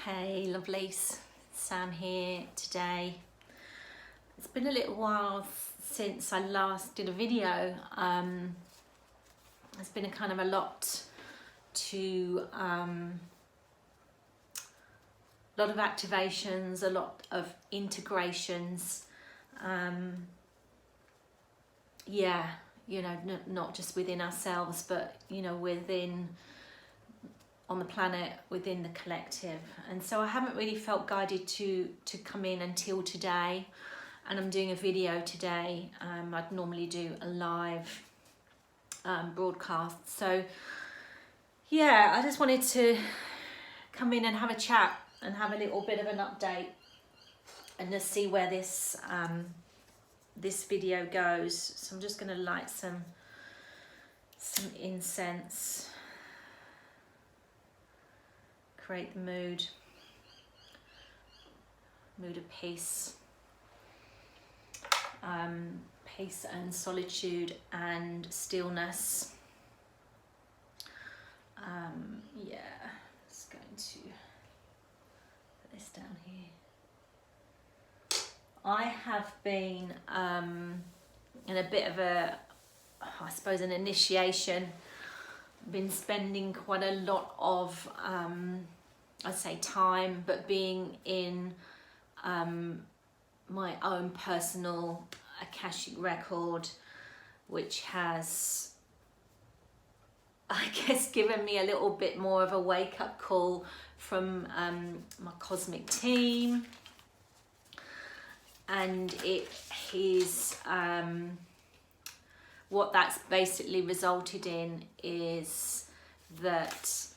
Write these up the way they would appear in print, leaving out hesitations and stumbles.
Hey lovelies, Sam here today. It's been a little while since I last did a video. It's been a kind of a lot lot of activations, a lot of integrations. Yeah, you know, not just within ourselves, but you know, within on the planet, within the collective. And so I haven't really felt guided to come in until today, and I'm doing a video today. I'd normally do a live broadcast. So yeah, I just wanted to come in and have a chat and have a little bit of an update and just see where this this video goes. So I'm just going to light some incense, create the mood of peace, peace and solitude and stillness. Yeah, just going to put this down here. I have been in a bit of a, I suppose, an initiation. Been spending quite a lot of I'd say time, but being in my own personal Akashic record, which has, I guess, given me a little bit more of a wake-up call from my cosmic team. And it is what that's basically resulted in is that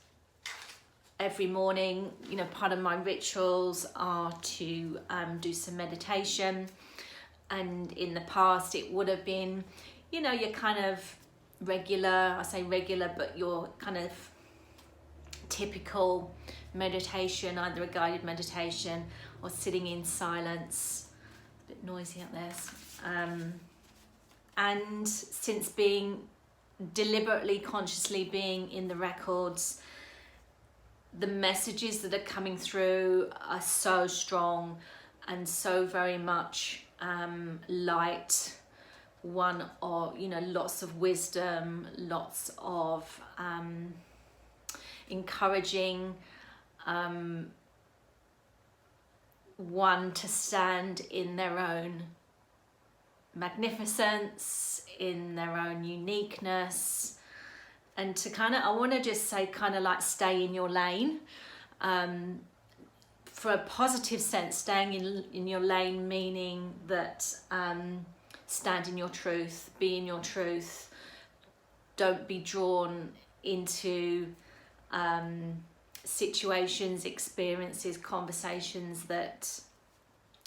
every morning, you know, part of my rituals are to do some meditation. And in the past it would have been, you know, your kind of regular, I say regular, but your kind of typical meditation, either a guided meditation or sitting in silence. A bit noisy up there. And since being deliberately, consciously being in the records, the messages that are coming through are so strong and so very much light. One of, you know, lots of wisdom, lots of encouraging, one to stand in their own magnificence, in their own uniqueness, and to kind of, I want to just say, kind of like stay in your lane. For a positive sense, staying in your lane, meaning that stand in your truth, be in your truth, don't be drawn into situations, experiences, conversations that,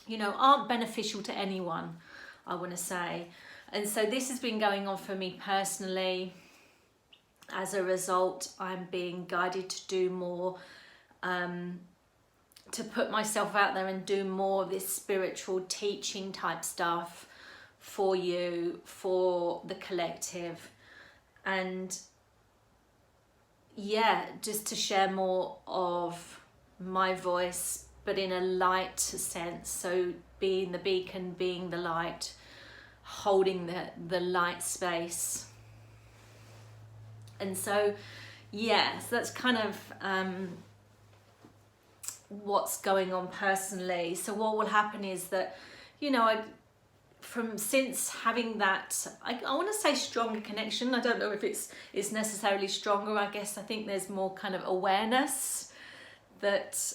you know, aren't beneficial to anyone, I want to say. And so this has been going on for me personally. As a result, I'm being guided to do more, to put myself out there and do more of this spiritual teaching type stuff for you, for the collective. And yeah, just to share more of my voice, but in a light sense. So being the beacon, being the light, holding the light space. And so, yeah, so that's kind of what's going on personally. So what will happen is that, you know, since having that, I want to say stronger connection. I don't know if it's necessarily stronger. I guess I think there's more kind of awareness that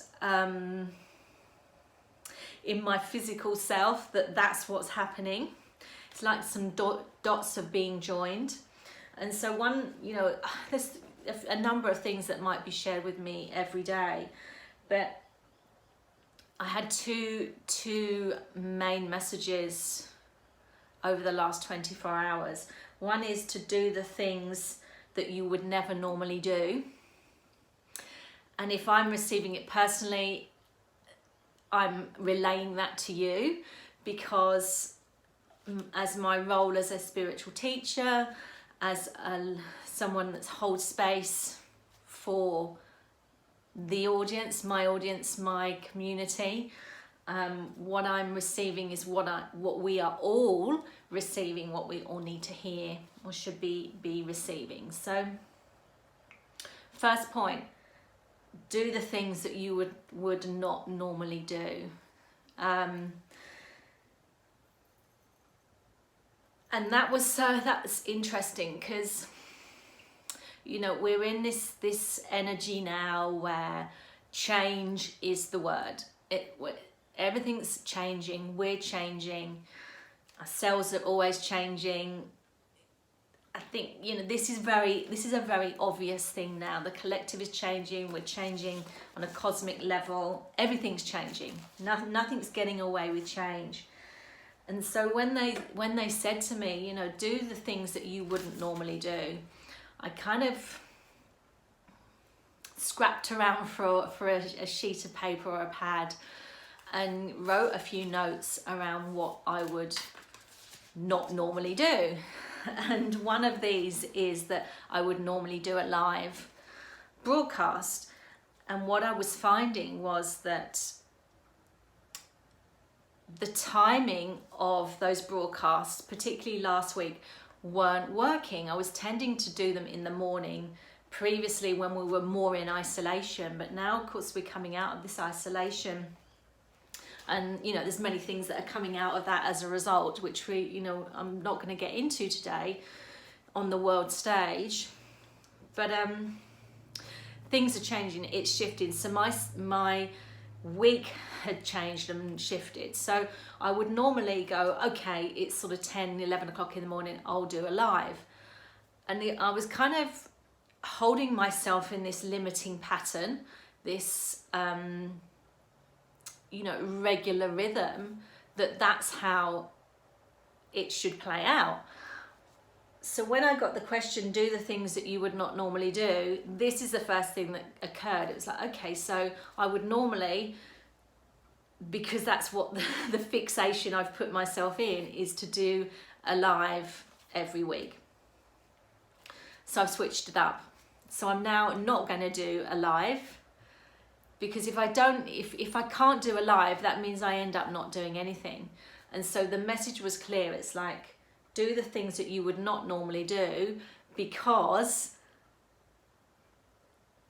in my physical self that's what's happening. It's like some dots of being joined. And so one, you know, there's a number of things that might be shared with me every day, but I had two main messages over the last 24 hours. One is to do the things that you would never normally do. And if I'm receiving it personally, I'm relaying that to you, because as my role as a spiritual teacher, as someone that holds space for the audience, my community. What I'm receiving is what we are all receiving, what we all need to hear or should be receiving. So first point, do the things that you would not normally do. And that's interesting because, you know, we're in this energy now where change is the word. Everything's changing, we're changing, ourselves are always changing. I think, you know, this is a very obvious thing now. The collective is changing, we're changing on a cosmic level, everything's changing. Nothing's getting away with change. And so when they said to me, you know, do the things that you wouldn't normally do, I kind of scrapped around for a sheet of paper or a pad and wrote a few notes around what I would not normally do. And one of these is that I would normally do a live broadcast. And what I was finding was that the timing of those broadcasts, particularly last week, weren't working. I was tending to do them in the morning previously when we were more in isolation, but now of course we're coming out of this isolation, and you know there's many things that are coming out of that as a result, which I'm not going to get into today on the world stage, but things are changing, it's shifting. So my week had changed and shifted. So I would normally go, okay, it's sort of 10, 11 o'clock in the morning, I'll do a live. And I was kind of holding myself in this limiting pattern, this, regular rhythm, that's how it should play out. So when I got the question, do the things that you would not normally do, this is the first thing that occurred. It was like, okay, so I would normally, because that's what the fixation I've put myself in is to do a live every week. So I've switched it up. So I'm now not going to do a live, because if I can't do a live, that means I end up not doing anything. And so the message was clear. It's like, do the things that you would not normally do, because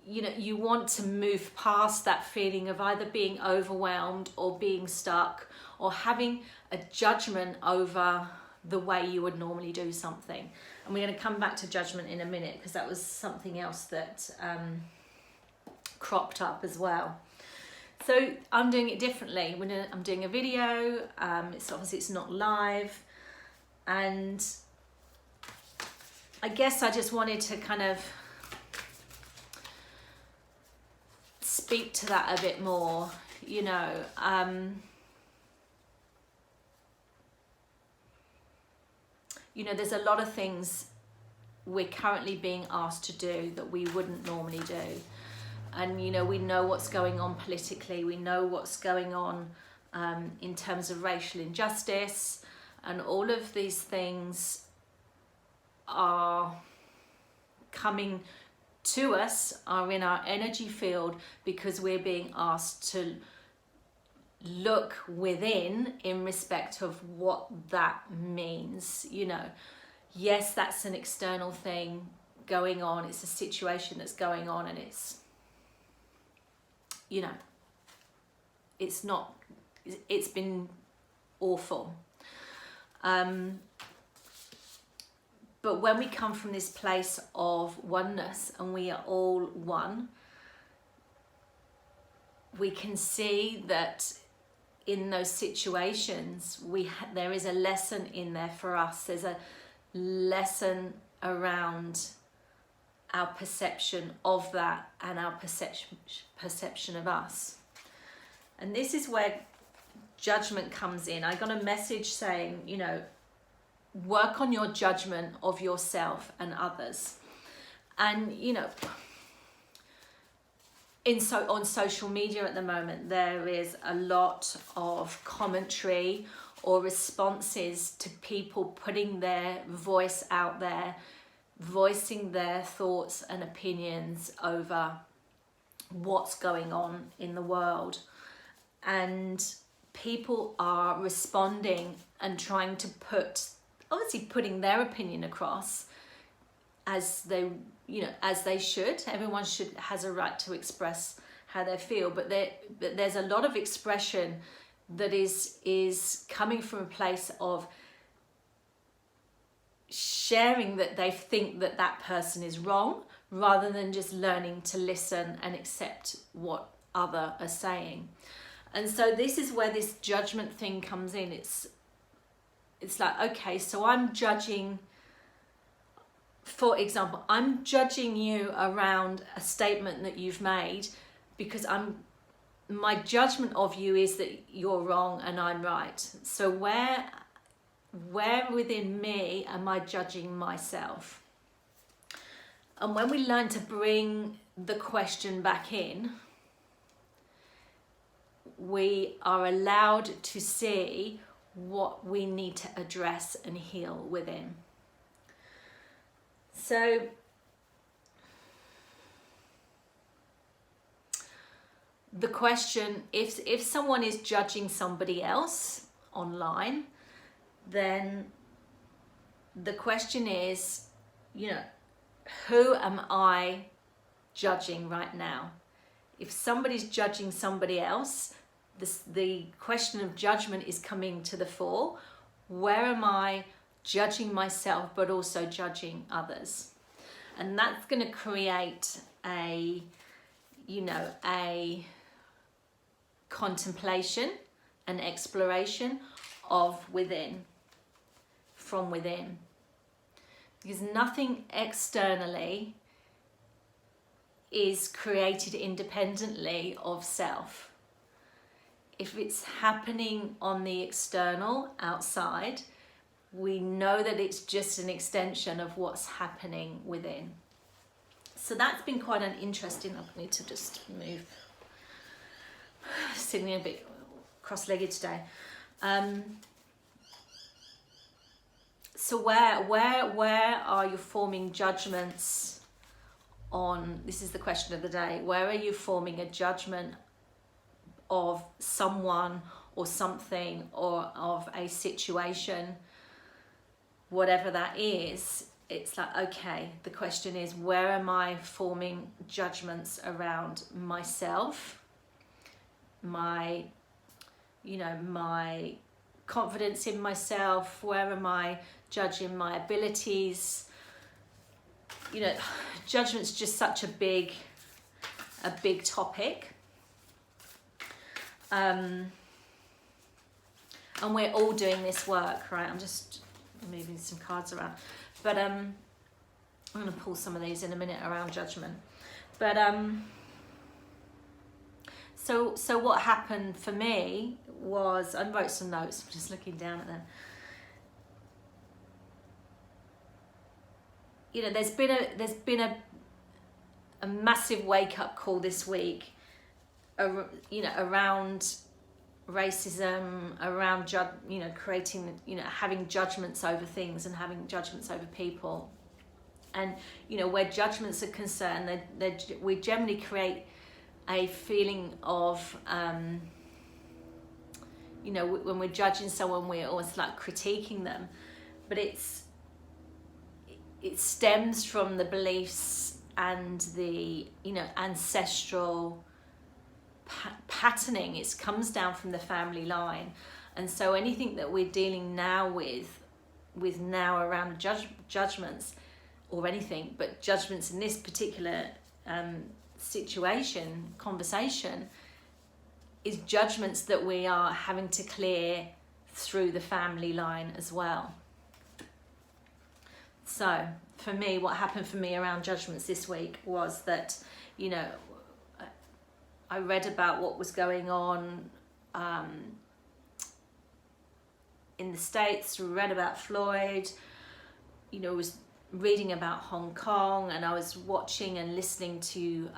you want to move past that feeling of either being overwhelmed or being stuck or having a judgment over the way you would normally do something. And we're going to come back to judgment in a minute, because that was something else that cropped up as well. So I'm doing it differently. I'm doing a video. It's not live. And I guess I just wanted to kind of speak to that a bit more, there's a lot of things we're currently being asked to do that we wouldn't normally do. And, we know what's going on politically. We know what's going on in terms of racial injustice. And all of these things are coming to us, are in our energy field, because we're being asked to look within in respect of what that means. Yes, that's an external thing going on. It's a situation that's going on, and it's been awful. But when we come from this place of oneness and we are all one, we can see that in those situations there is a lesson in there for us. There's a lesson around our perception of that and our perception of us. And this is where judgment comes in. I got a message saying, work on your judgment of yourself and others. And on social media at the moment, there is a lot of commentary or responses to people putting their voice out there, voicing their thoughts and opinions over what's going on in the world. And people are responding and trying to putting their opinion across as they, as they should. Everyone has a right to express how they feel, but there's a lot of expression that is coming from a place of sharing that they think that person is wrong, rather than just learning to listen and accept what other are saying. And so this is where this judgment thing comes in. It's like, okay, so I'm judging, for example, I'm judging you around a statement that you've made, because my judgment of you is that you're wrong and I'm right. So where within me am I judging myself? And when we learn to bring the question back in, we are allowed to see what we need to address and heal within. So the question, if someone is judging somebody else online, then the question is, who am I judging right now? If somebody's judging somebody else, the question of judgment is coming to the fore. Where am I judging myself, but also judging others? And that's going to create a contemplation, an exploration of from within. Because nothing externally is created independently of self. If it's happening on the external, outside, we know that it's just an extension of what's happening within. So that's been quite an interesting, I need to just move, sitting a bit cross-legged today. So where are you forming judgments on, this is the question of the day, where are you forming a judgment of someone or something, or of a situation, whatever that is? It's like, okay, the question is, where am I forming judgments around myself, my confidence in myself? Where am I judging my abilities? Judgment's just such a big topic. And we're all doing this work, right? I'm just moving some cards around. But I'm going to pull some of these in a minute around judgment. But so what happened for me was, I wrote some notes, I'm just looking down at them. There's been a massive wake-up call this week, around racism, around creating, having judgments over things and having judgments over people. And where judgments are concerned, we generally create a feeling of when we're judging someone, we're always like critiquing them, but it stems from the beliefs and the ancestral patterning. It comes down from the family line. And so anything that we're dealing now with now around judgments, or anything but judgments in this particular conversation, is judgments that we are having to clear through the family line as well. So for me, what happened for me around judgments this week was that, I read about what was going on in the States, read about Floyd, was reading about Hong Kong, and I was watching and listening to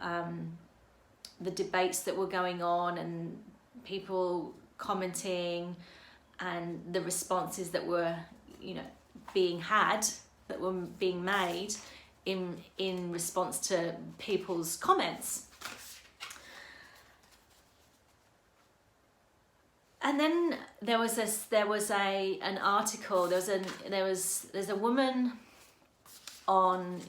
the debates that were going on and people commenting, and the responses that were being made in response to people's comments. And then there's an article. There's a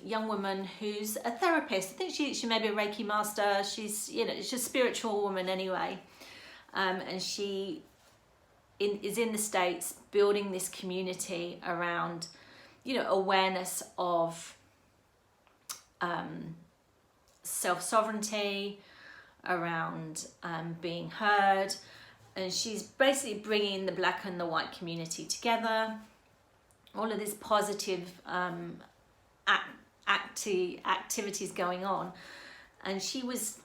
young woman who's a therapist. I think she may be a Reiki master. She's she's a spiritual woman anyway, and she is in the States building this community around awareness of self-sovereignty, around being heard. And she's basically bringing the black and the white community together. All of this positive activities going on. And she was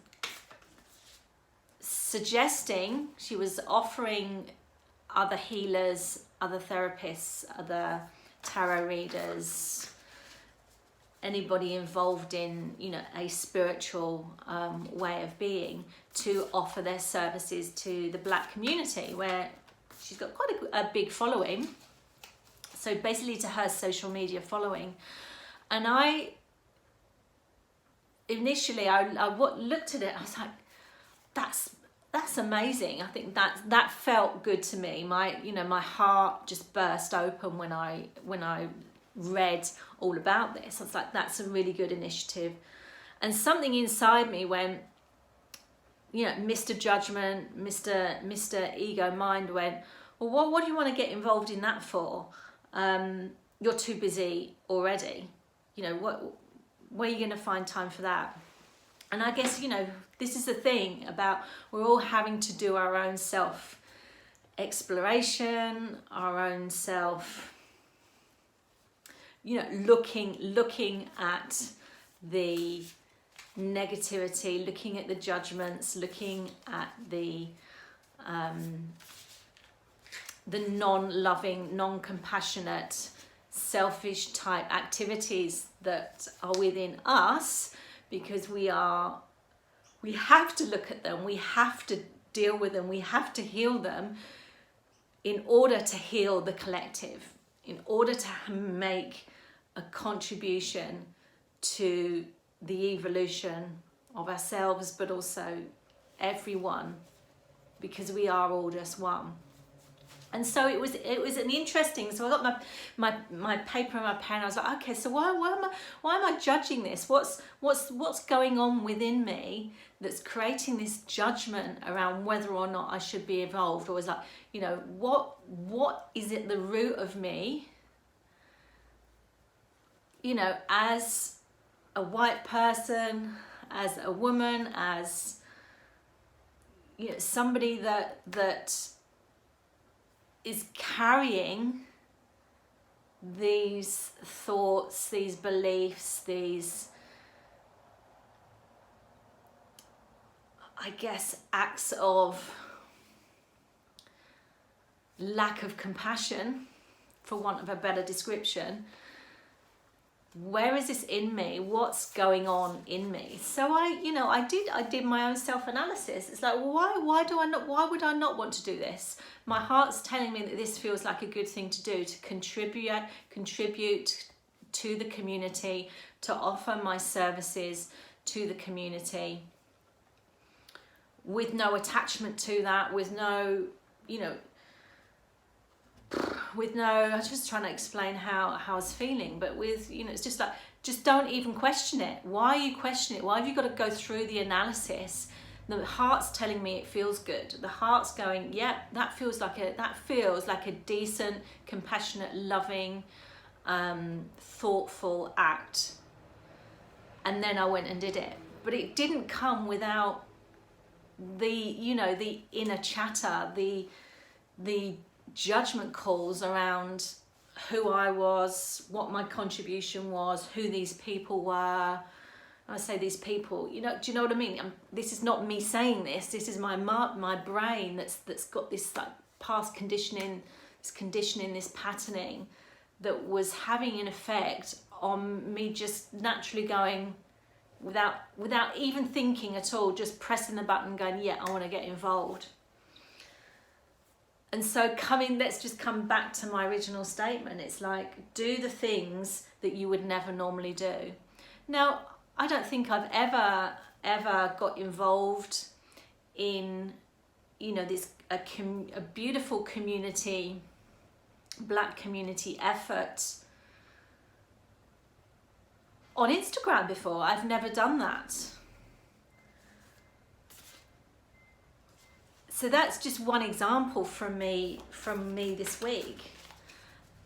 offering other healers, other therapists, other tarot readers, anybody involved in a spiritual way of being, to offer their services to the black community, where she's got quite a big following. So basically to her social media following. And initially I looked at it, I was like, that's amazing. I think that felt good to me. My heart just burst open when I read all about this. I was like, that's a really good initiative. And something inside me went, Mr. Judgment, Mr. Ego Mind went, well, what do you want to get involved in that for? You're too busy already. Where are you going to find time for that? And I guess, this is the thing about, we're all having to do our own self exploration, our own self, looking at the negativity, looking at the judgments, looking at the non-loving, non-compassionate, selfish type activities that are within us, because we have to look at them, we have to deal with them, we have to heal them in order to heal the collective, in order to make a contribution to the evolution of ourselves, but also everyone, because we are all just one. And so it was an interesting, so I got my paper and my pen. I was like, okay, so why am I judging this? What's going on within me that's creating this judgment around whether or not I should be involved? Or was like, what is at the root of me? As a white person, as a woman, as somebody that is carrying these thoughts, these beliefs, these, I guess, acts of lack of compassion, for want of a better description. Where is this in me? What's going on in me? So I did my own self-analysis. It's like, why would I not want to do this? My heart's telling me that this feels like a good thing to do, to contribute to the community, to offer my services to the community, with no attachment to that, with no, I was just trying to explain how I was feeling, but with, it's just like, just don't even question it. Why are you questioning it? Why have you got to go through the analysis? The heart's telling me it feels good. The heart's going, yeah, that feels like a decent, compassionate, loving, thoughtful act. And then I went and did it. But it didn't come without the inner chatter, the judgment calls around who I was, what my contribution was, who these people were. I say these people, do you know what I mean? This is not me saying this. This is my brain that's got this like past conditioning, this patterning that was having an effect on me, just naturally going, without even thinking at all, just pressing the button, going, yeah, I want to get involved. And so let's just come back to my original statement. It's like, do the things that you would never normally do. Now, I don't think I've ever got involved in, this a beautiful community, Black community effort on Instagram before. I've never done that. So that's just one example from me this week.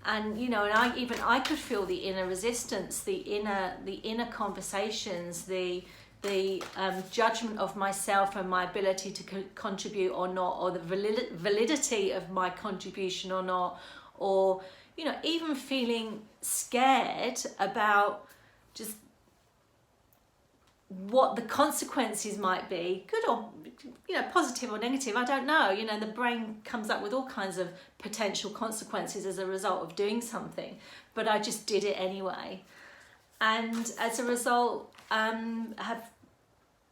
And and I could feel the inner resistance, the inner conversations, the judgment of myself and my ability to contribute or not, or the validity of my contribution or not, or even feeling scared about just what the consequences might be, good or positive or negative, I don't know. The brain comes up with all kinds of potential consequences as a result of doing something, but I just did it anyway, and as a result have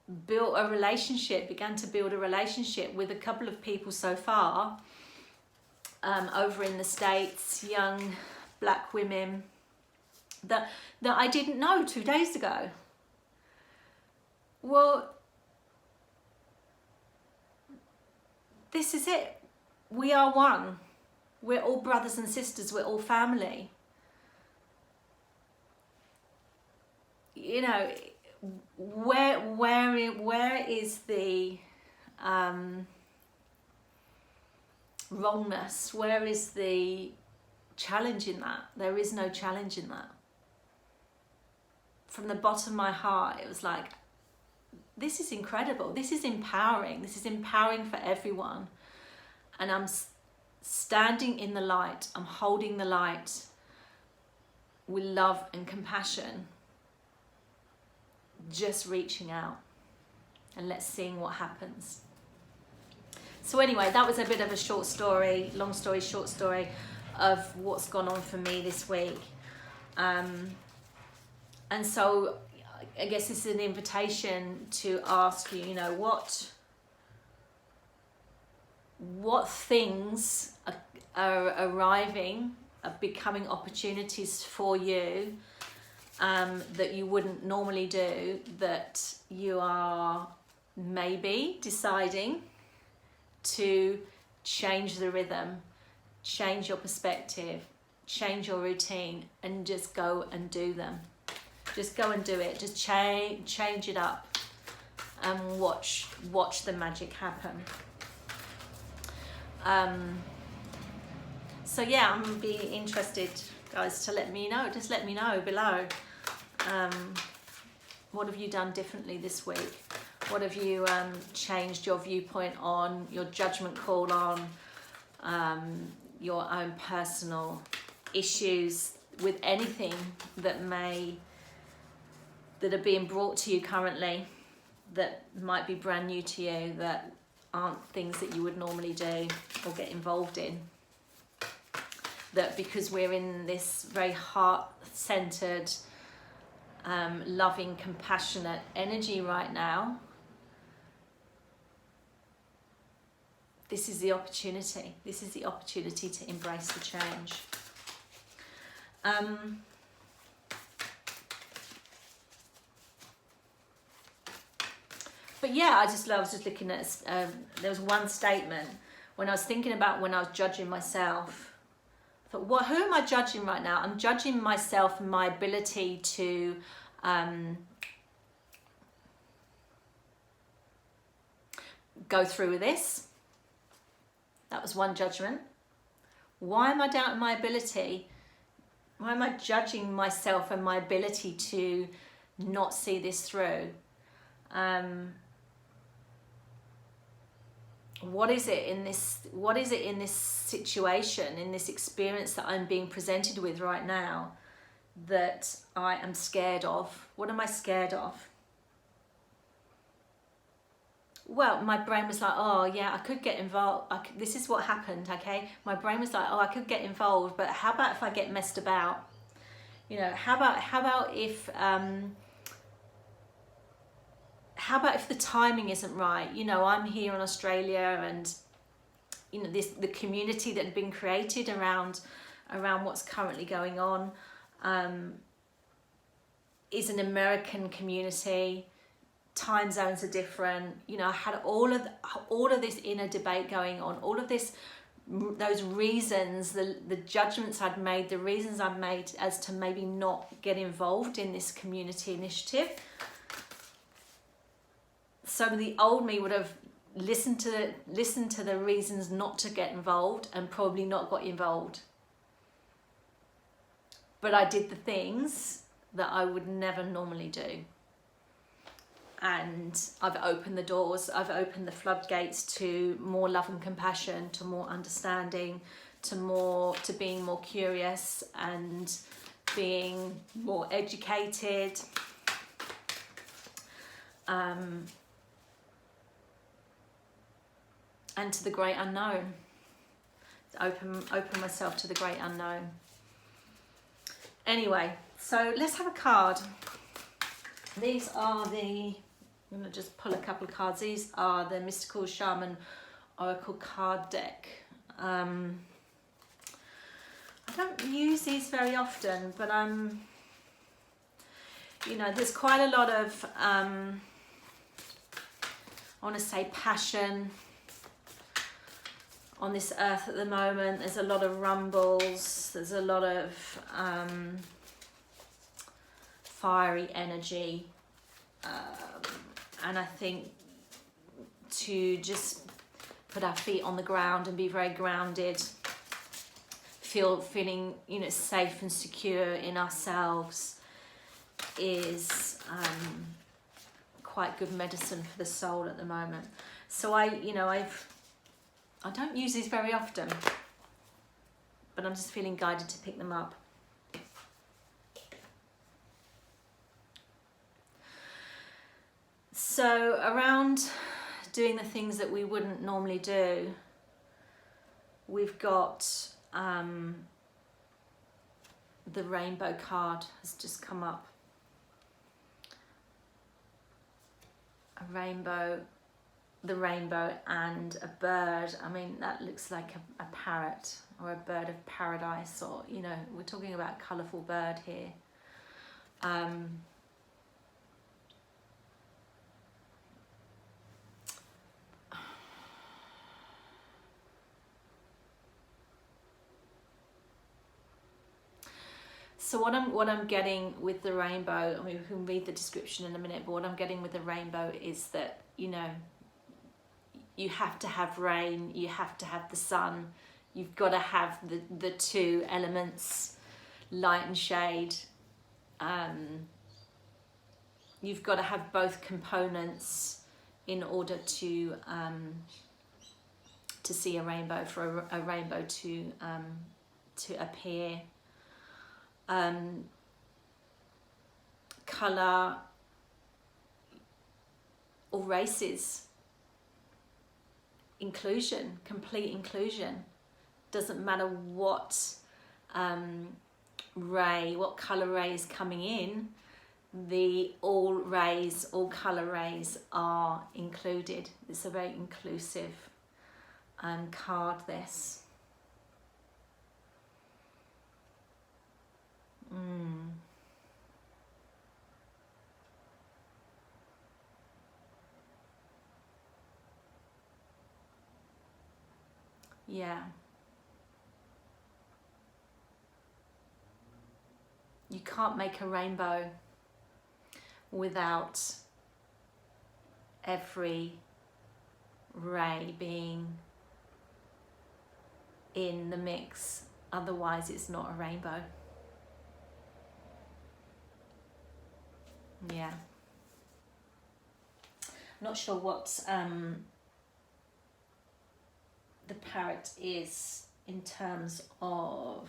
began to build a relationship with a couple of people so far over in the States, young Black women that I didn't know 2 days ago. Well, this is it. We are one. We're all brothers and sisters. We're all family. Where is the wrongness? Where is the challenge in that? There is no challenge in that. From the bottom of my heart, it was like, this is incredible. This is empowering. This is empowering for everyone. And I'm standing in the light. I'm holding the light with love and compassion. Just reaching out. And let's see what happens. So anyway, that was a bit of a short story, long story, short story of what's gone on for me this week. And so I guess this is an invitation to ask you, what things are arriving, are becoming opportunities for you that you wouldn't normally do, that you are maybe deciding to change the rhythm, change your perspective, change your routine, and just go and do them. Just go and do it. Just change it up and watch the magic happen. So yeah, I'm gonna be interested, guys, to let me know. Just let me know below. What have you done differently this week? What have you changed your viewpoint on, your judgment call on, your own personal issues with anything that are being brought to you currently, that might be brand new to you, that aren't things that you would normally do or get involved in. That because we're in this very heart-centered, loving, compassionate energy right now, this is the opportunity. This is the opportunity to embrace the change. But yeah, I was just looking at, there was one statement when I was thinking about when I was judging myself. I thought, who am I judging right now? I'm judging myself and my ability to go through with this. That was one judgment. Why am I doubting my ability? Why am I judging myself and my ability to not see this through? What is it in this situation, in this experience that I'm being presented with right now that I am scared of? What am I scared of? Well, my brain was like, oh yeah, I could get involved. This is what happened, okay? My brain was like, oh, I could get involved, but how about if I get messed about? How about if the timing isn't right? I'm here in Australia, and the community that had been created around what's currently going on is an American community. time zones are different. You know, I had all of this inner debate going on, all of this, those reasons, the judgments I'd made, the reasons I'd made as to maybe not get involved in this community initiative. Some of the old me would have listened to the reasons not to get involved and probably not got involved. But I did the things that I would never normally do. And I've opened the doors, I've opened the floodgates to more love and compassion, to more understanding, to being more curious and being more educated. And to the great unknown. Open myself to the great unknown. Anyway, so let's have a card. These are I'm going to just pull a couple of cards. These are the Mystical Shaman Oracle card deck. I don't use these very often, but you know, there's quite a lot of, I want to say, passion on this earth at the moment. There's a lot of rumbles. There's a lot of fiery energy. And I think to just put our feet on the ground and be very grounded, feeling, you know, safe and secure in ourselves is quite good medicine for the soul at the moment. So I don't use these very often, but I'm just feeling guided to pick them up. So around doing the things that we wouldn't normally do, we've got the rainbow card has just come up. The rainbow and a bird. I mean, that looks like a parrot or a bird of paradise, or, you know, we're talking about a colourful bird here. So what I'm getting with the rainbow, I mean, we can read the description in a minute, but what I'm getting with the rainbow is that, you know, you have to have rain, you have to have the sun, you've got to have the two elements, light and shade. You've got to have both components in order to see a rainbow, for a rainbow to appear. Colour or races, inclusion, complete inclusion. Doesn't matter what what colour ray is coming in, all colour rays are included. It's a very inclusive card, this. Yeah. You can't make a rainbow without every ray being in the mix. Otherwise, it's not a rainbow. Yeah. Not sure what the parrot is in terms of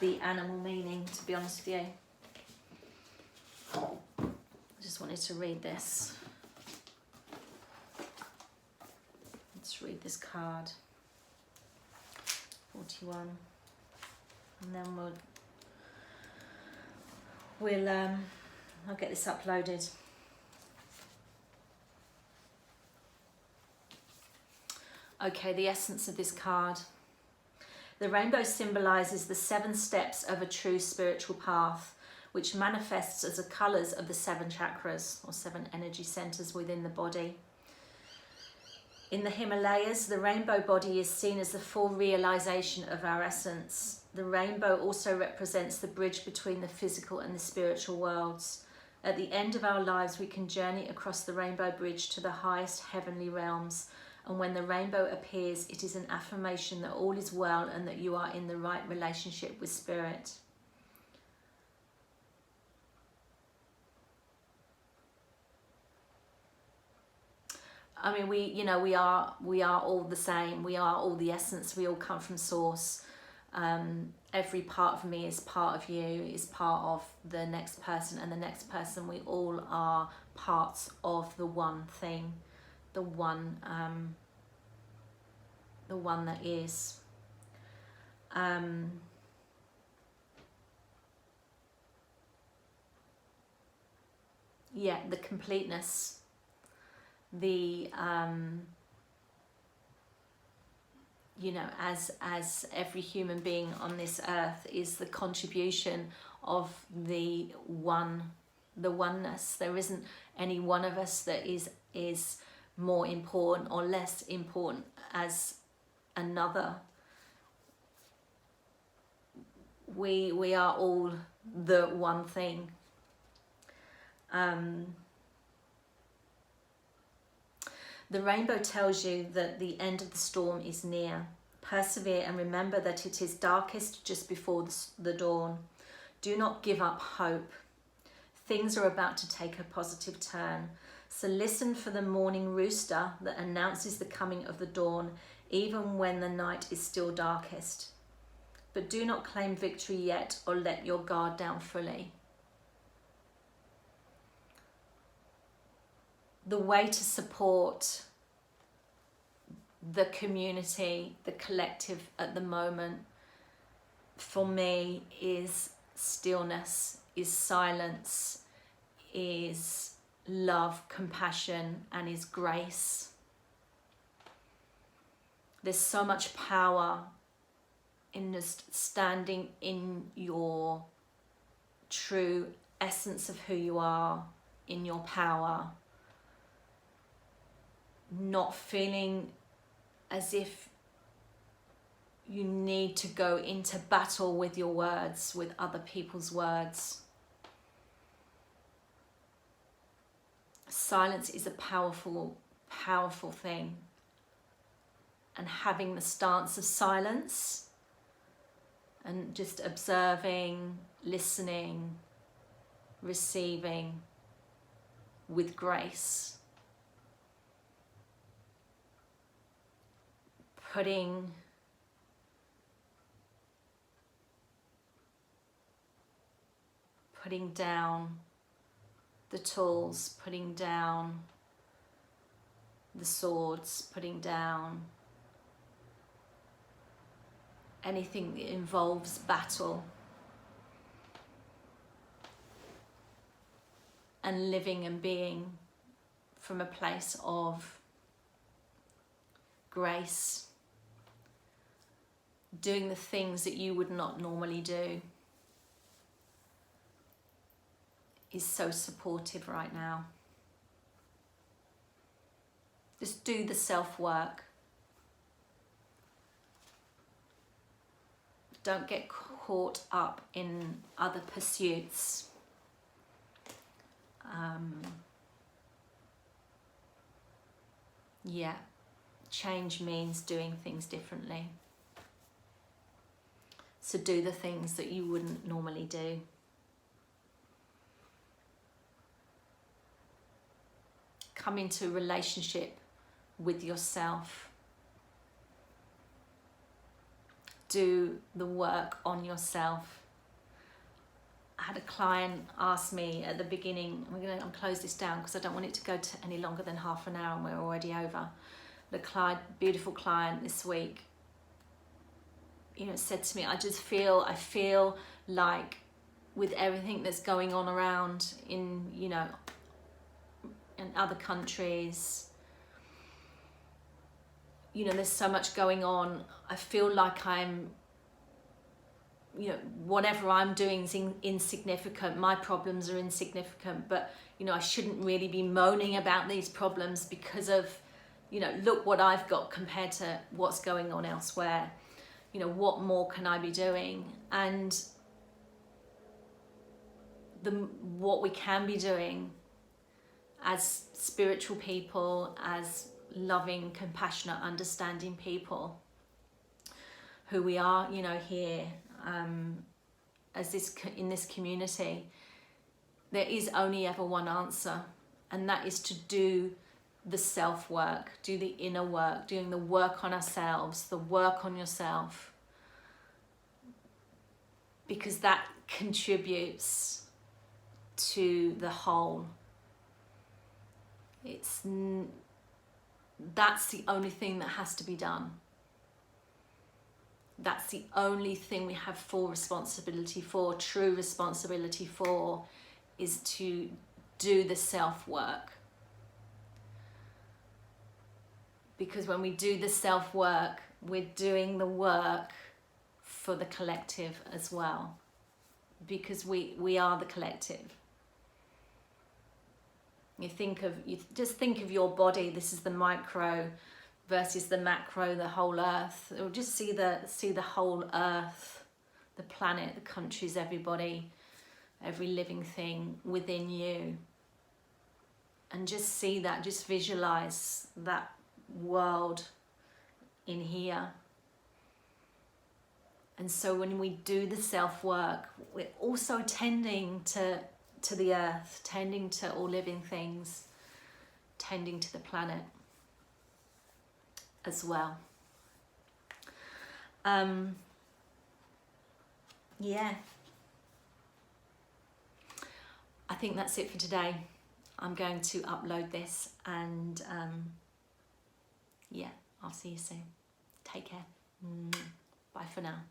the animal meaning, to be honest with you. I just wanted to read this. Let's read this card. 41. And then I'll get this uploaded. Okay, the essence of this card. The rainbow symbolises the 7 steps of a true spiritual path, which manifests as the colours of the 7 chakras or 7 energy centres within the body. In the Himalayas, the rainbow body is seen as the full realisation of our essence. The rainbow also represents the bridge between the physical and the spiritual worlds. At the end of our lives, we can journey across the rainbow bridge to the highest heavenly realms. And when the rainbow appears, it is an affirmation that all is well and that you are in the right relationship with spirit. I mean, we are all the same. We are all the essence. We all come from source. Every part of me is part of you, is part of the next person and the next person. We all are parts of the one thing, the one that is. Yeah, the completeness. As every human being on this earth is the contribution of the oneness. There isn't any one of us that is more important or less important as another. We are all the one thing. The rainbow tells you that the end of the storm is near. Persevere and remember that it is darkest just before the dawn. Do not give up hope. Things are about to take a positive turn. So listen for the morning rooster that announces the coming of the dawn, even when the night is still darkest. But do not claim victory yet or let your guard down fully. The way to support the community, the collective at the moment, for me, is stillness, is silence, is love, compassion, and is grace. There's so much power in just standing in your true essence of who you are, in your power. Not feeling as if you need to go into battle with your words, with other people's words. Silence is a powerful, powerful thing. And having the stance of silence and just observing, listening, receiving with grace. Putting down the tools, putting down the swords, putting down anything that involves battle, and living and being from a place of grace. Doing the things that you would not normally do is so supportive right now. Just do the self-work. Don't get caught up in other pursuits. Yeah, change means doing things differently. So do the things that you wouldn't normally do. Come into a relationship with yourself. Do the work on yourself. I had a client ask me at the beginning, I'll close this down because I don't want it to go to any longer than half an hour and we're already over. The client, beautiful client this week, said to me, I feel like with everything that's going on around in other countries, there's so much going on. I feel like I'm you know, whatever I'm doing is insignificant, my problems are insignificant, but, you know, I shouldn't really be moaning about these problems because of, you know, look what I've got compared to what's going on elsewhere. You know, what more can I be doing? And what we can be doing as spiritual people, as loving, compassionate, understanding people who we are, you know, here as in this community, there is only ever one answer, and that is to do the self-work, do the inner work, doing the work on ourselves, the work on yourself, because that contributes to the whole. That's the only thing that has to be done. That's the only thing we have full responsibility for, true responsibility for, is to do the self-work. Because when we do the self-work, we're doing the work for the collective as well. Because we are the collective. You just think of your body. This is the micro versus the macro, the whole earth. Or just see the whole earth, the planet, the countries, everybody, every living thing within you. And just see that, just visualize that world in here. And so when we do the self-work, we're also tending to the earth, tending to all living things, tending to the planet as well. Yeah. I think that's it for today. I'm going to upload this, and yeah, I'll see you soon. Take care. Bye for now.